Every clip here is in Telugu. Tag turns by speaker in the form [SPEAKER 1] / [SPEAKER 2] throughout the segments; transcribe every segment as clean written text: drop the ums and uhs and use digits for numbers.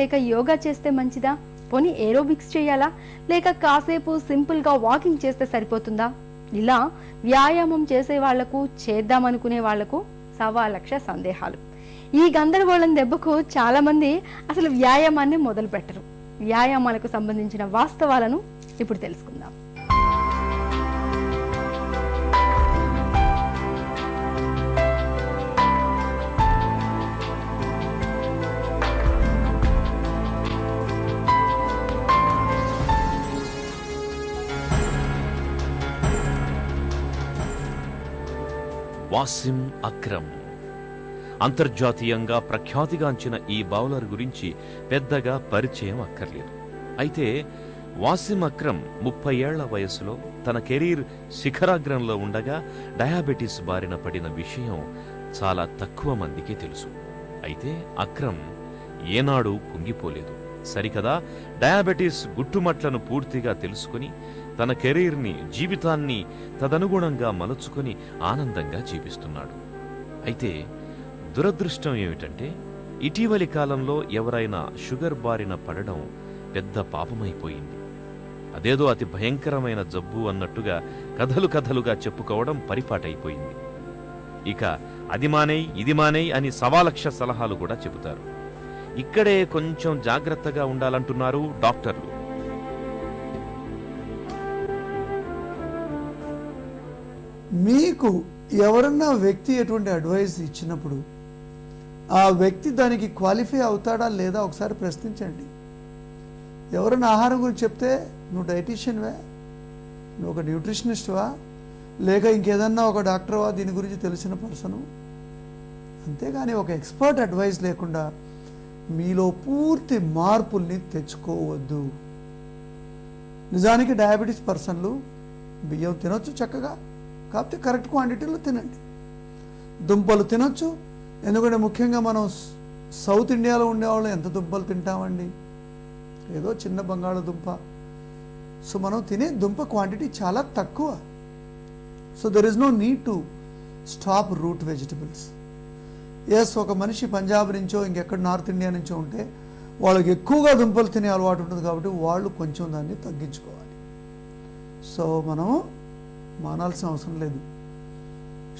[SPEAKER 1] లేక యోగా చేస్తే మంచిదా? పోనీ ఏరోబిక్స్ చేయాలా? లేక కాసేపు సింపుల్గా వాకింగ్ చేస్తే సరిపోతుందా? ఇలా వ్యాయామం చేసే వాళ్లకు, చేద్దామనుకునే వాళ్లకు 1,15,00,000 సందేహాలు. ఈ గందరగోళం దెబ్బకు చాలా మంది అసలు వ్యాయామాన్ని మొదలు పెట్టరు. వ్యాయామాలకు సంబంధించిన వాస్తవాలను ఇప్పుడు తెలుసుకుందాం.
[SPEAKER 2] వాసిం అక్రమ్ అంతర్జాతీయంగా ప్రఖ్యాతిగాంచిన ఈ బౌలర్ గురించి పెద్దగా పరిచయం అక్కర్లేదు. అయితే వాసిం అక్రమ్ 30 ఏళ్ల వయసులో తన కెరీర్ శిఖరాగ్రంలో ఉండగా డయాబెటీస్ బారిన పడిన విషయం చాలా తక్కువ మందికి తెలుసు. అయితే అక్రమ్ ఏనాడు కుంగిపోలేదు. సరికదా, డయాబెటీస్ గుట్టుమట్లను పూర్తిగా తెలుసుకుని తన కెరీర్ని, జీవితాన్ని తదనుగుణంగా మలుచుకుని ఆనందంగా జీవిస్తున్నాడు. అయితే దురదృష్టం ఏమిటంటే, ఇటీవలి కాలంలో ఎవరైనా షుగర్ బారిన పడడం పెద్ద పాపమైపోయింది. అదేదో అతి భయంకరమైన జబ్బు అన్నట్టుగా కథలుగా చెప్పుకోవడం పరిపాటైపోయింది. ఇక అది మానేయ్, ఇది మానేయ్ అని 1,15,00,000 సలహాలు కూడా చెబుతారు. ఇక్కడే కొంచెం జాగ్రత్తగా ఉండాలంటున్నారు డాక్టర్లు.
[SPEAKER 3] మీకు ఎవరన్నా వ్యక్తి ఎటువంటి అడ్వైస్ ఇచ్చినప్పుడు ఆ వ్యక్తి దానికి క్వాలిఫై అవుతాడా లేదా ఒకసారి ప్రశ్నించండి. ఎవరైనా ఆహారం గురించి చెప్తే నువ్వు డైటీషియన్వా, నువ్వు ఒక న్యూట్రిషనిస్ట్వా, లేక ఇంకేదన్నా ఒక డాక్టర్వా, దీని గురించి తెలిసిన పర్సను. అంతేగాని ఒక ఎక్స్పర్ట్ అడ్వైస్ లేకుండా మీలో పూర్తి మార్పుల్ని తెచ్చుకోవద్దు. నిజానికి డయాబెటీస్ పర్సన్లు బియ్యం తినొచ్చు చక్కగా, కాకపోతే కరెక్ట్ క్వాంటిటీలో తినండి. దుంపలు తినొచ్చు, ఎందుకంటే ముఖ్యంగా మనం సౌత్ ఇండియాలో ఉండేవాళ్ళు ఎంత దుంపలు తింటామండి, ఏదో చిన్న బంగాళదుంప. సో మనం తినే దుంప క్వాంటిటీ చాలా తక్కువ. So there is no need to stop root vegetables. Yes, ఒక మనిషి పంజాబ్ నుంచో ఇంకెక్కడ నార్త్ ఇండియా నుంచో ఉంటే వాళ్ళకి ఎక్కువగా దుంపలు తినే అలవాటు ఉంటుంది, కాబట్టి వాళ్ళు కొంచెం దాన్ని తగ్గించుకోవాలి. సో మనము మానాల్సిన అవసరం లేదు.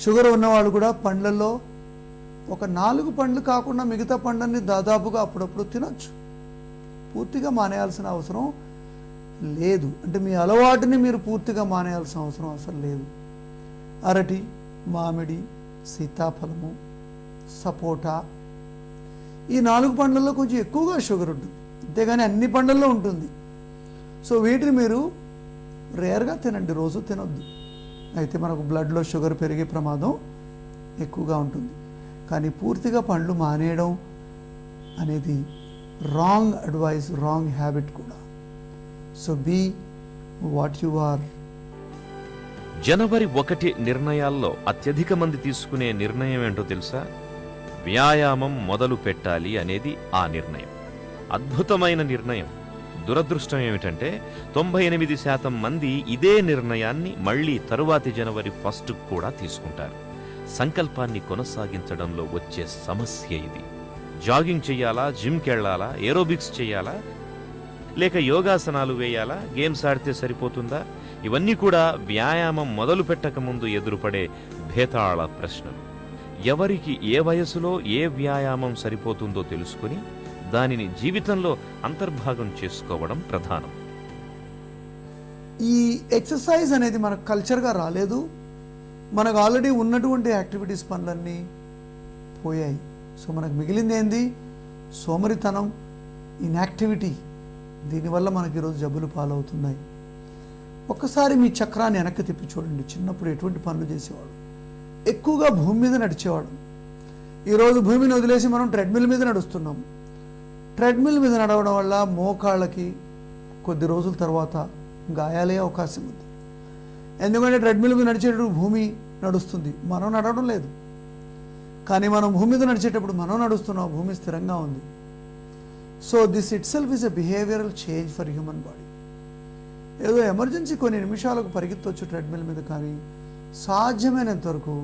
[SPEAKER 3] షుగర్ ఉన్నవాళ్ళు కూడా పండ్లలో ఒక 4 పండ్లు కాకుండా మిగతా పండ్లన్నీ దాదాపుగా అప్పుడప్పుడు తినొచ్చు. పూర్తిగా మానేయాల్సిన అవసరం లేదు. అంటే మీ అలవాటుని మీరు పూర్తిగా మానేయాల్సిన అవసరం అసలు లేదు. అరటి, మామిడి, సీతాఫలము, సపోటా, ఈ 4 పండ్లలో కొంచెం ఎక్కువగా షుగర్ ఉంటుంది, అంతేగాని అన్ని పండ్లలో ఉంటుంది. సో వీటిని మీరు రేర్గా తినండి, రోజు తినొద్దు. అయితే మనకు బ్లడ్లో షుగర్ పెరిగే ప్రమాదం ఎక్కువగా ఉంటుంది. కానీ పూర్తిగా పండ్లు మానేయడం అనేది రాంగ్ అడ్వైస్, రాంగ్ హ్యాబిట్ కూడా. So be what you are.
[SPEAKER 2] జనవరి 1 నిర్ణయాల్లో అత్యధిక మంది తీసుకునే నిర్ణయం ఏంటో తెలుసా? వ్యాయామం మొదలు పెట్టాలి అనేది ఆ నిర్ణయం. అద్భుతమైన నిర్ణయం. దురదృష్టం ఏమిటంటే 98% మంది ఇదే నిర్ణయాన్ని మళ్లీ తరువాతి జనవరి 1 కూడా తీసుకుంటారు. సంకల్పాన్ని కొనసాగించడంలో వచ్చే సమస్య ఇది. జాగింగ్ చెయ్యాలా, జిమ్కి వెళ్లాలా, ఏరోబిక్స్ చెయ్యాలా, లేక యోగాసనాలు వేయాలా, గేమ్స్ ఆడితే సరిపోతుందా? ఇవన్నీ కూడా వ్యాయామం మొదలు పెట్టక ముందు ఎదురుపడే భేతాళ ప్రశ్నలు. ఎవరికి ఏ వయసులో ఏ వ్యాయామం సరిపోతుందో తెలుసుకుని దానిని జీవితంలో అంతర్భాగం చేసుకోవడం ప్రధానం.
[SPEAKER 3] ఈ ఎక్సర్సైజ్ అనేది మనకు కల్చర్గా రాలేదు. మనకు ఆల్రెడీ ఉన్నటువంటి యాక్టివిటీస్ పనులన్నీ పోయాయి. సో మనకు మిగిలింది ఏంది? సోమరితనం, ఇన్యాక్టివిటీ. దీనివల్ల మనకి ఈరోజు జబ్బులు పాలవుతున్నాయి. ఒక్కసారి మీ చక్రాన్ని వెనక్కి తిప్పి చూడండి. చిన్నప్పుడు ఎటువంటి పనులు చేసేవాడు? ఎక్కువగా భూమి మీద నడిచేవాడు. ఈరోజు భూమిని వదిలేసి మనం ట్రెడ్మిల్ మీద నడుస్తున్నాం. ట్రెడ్మిల్ మీద నడవడం వల్ల మోకాళ్ళకి కొద్ది రోజుల తర్వాత గాయాలే అవకాశం ఉంది. ఎందుకంటే ట్రెడ్మిల్ మీద నడిచేటప్పుడు భూమి నడుస్తుంది, మనం నడవడం లేదు. కానీ మనం భూమి మీద నడిచేటప్పుడు మనం నడుస్తున్నాం, భూమి స్థిరంగా ఉంది. So this it self is a behavioural change for human body. ఏదో ఎమర్జెన్సీ కొన్ని నిమిషాలకు పరిగెత్తవచ్చు ట్రెడ్మిల్ మీద, కానీ సాధ్యమైనంత వరకు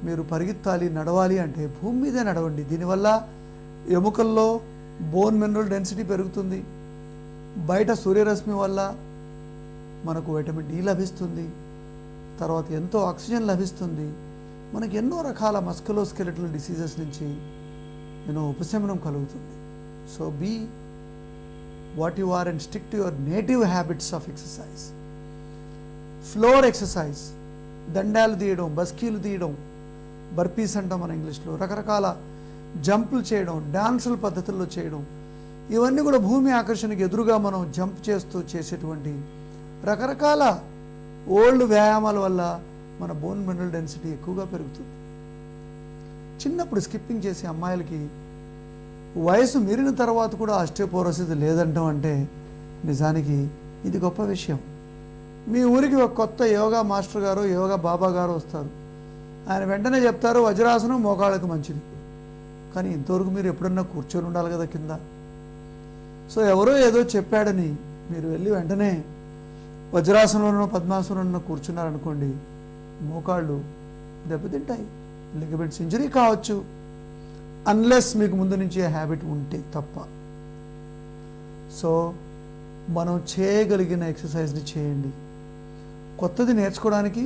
[SPEAKER 3] మీరు పరిగెత్తాలి, నడవాలి అంటే భూమి మీదే నడవండి. దీనివల్ల ఎముకల్లో బోన్ మినరల్ డెన్సిటీ పెరుగుతుంది, బయట సూర్యరశ్మి వల్ల మనకు వైటమిన్ డి లభిస్తుంది, తర్వాత ఎంతో ఆక్సిజన్ లభిస్తుంది, మనకి ఎన్నో రకాల మస్కులోస్కెలిటల్ డిసీజెస్ నుంచి ఎన్నో ఉపశమనం కలుగుతుంది. So be what you are and stick to your native habits of exercise. Floor exercise, దండాలు తీయడం, బస్కీలు తీయడం, బర్పీస్ అంటాం మన ఇంగ్లీష్లో, రకరకాల జంపులు చేయడం, డాన్సుల పద్ధతుల్లో చేయడం, ఇవన్నీ కూడా భూమి ఆకర్షణకు ఎదురుగా మనం జంప్ చేస్తూ చేసేటువంటి రకరకాల ఓల్డ్ వ్యాయామాల వల్ల మన బోన్ మినరల్ డెన్సిటీ ఎక్కువగా పెరుగుతుంది. చిన్నప్పుడు స్కిప్పింగ్ చేసే అమ్మాయిలకి వయసు మీరిన తర్వాత కూడా ఆస్టియోపోరోసిస్ లేదంటాం అంటే నిజానికి ఇది గొప్ప విషయం. మీ ఊరికి ఒక కొత్త యోగా మాస్టర్ గారు, యోగా బాబా గారు వస్తారు. ఆయన వెంటనే చెప్తారు వజ్రాసనం మోకాళ్ళకు మంచిది. కానీ ఇంతవరకు మీరు ఎప్పుడన్నా కూర్చొని ఉండాలి కదా కింద. సో ఎవరో ఏదో చెప్పాడని మీరు వెళ్ళి వెంటనే వజ్రాసనంలో పద్మాసనంలో కూర్చున్నారనుకోండి, మోకాళ్ళు దెబ్బతింటాయి, లిగమెంట్స్ ఇంజరీ కావచ్చు, అన్లెస్ మీకు ముందు నుంచి హ్యాబిట్ ఉంటే తప్ప. సో మనం చేయగలిగిన ఎక్సర్సైజ్ని చేయండి. కొత్తది నేర్చుకోవడానికి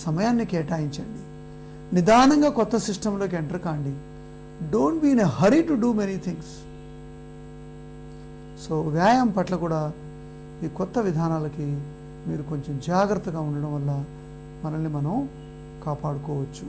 [SPEAKER 3] సమయాన్ని కేటాయించండి. నిదానంగా కొత్త సిస్టంలోకి ఎంటర్ కాండి. Don't be in a hurry to do many things. So వ్యాయామం పట్ల కూడా ఈ కొత్త విధానాలకి మీరు కొంచెం జాగ్రత్తగా ఉండడం వల్ల మనల్ని మనం కాపాడుకోవచ్చు.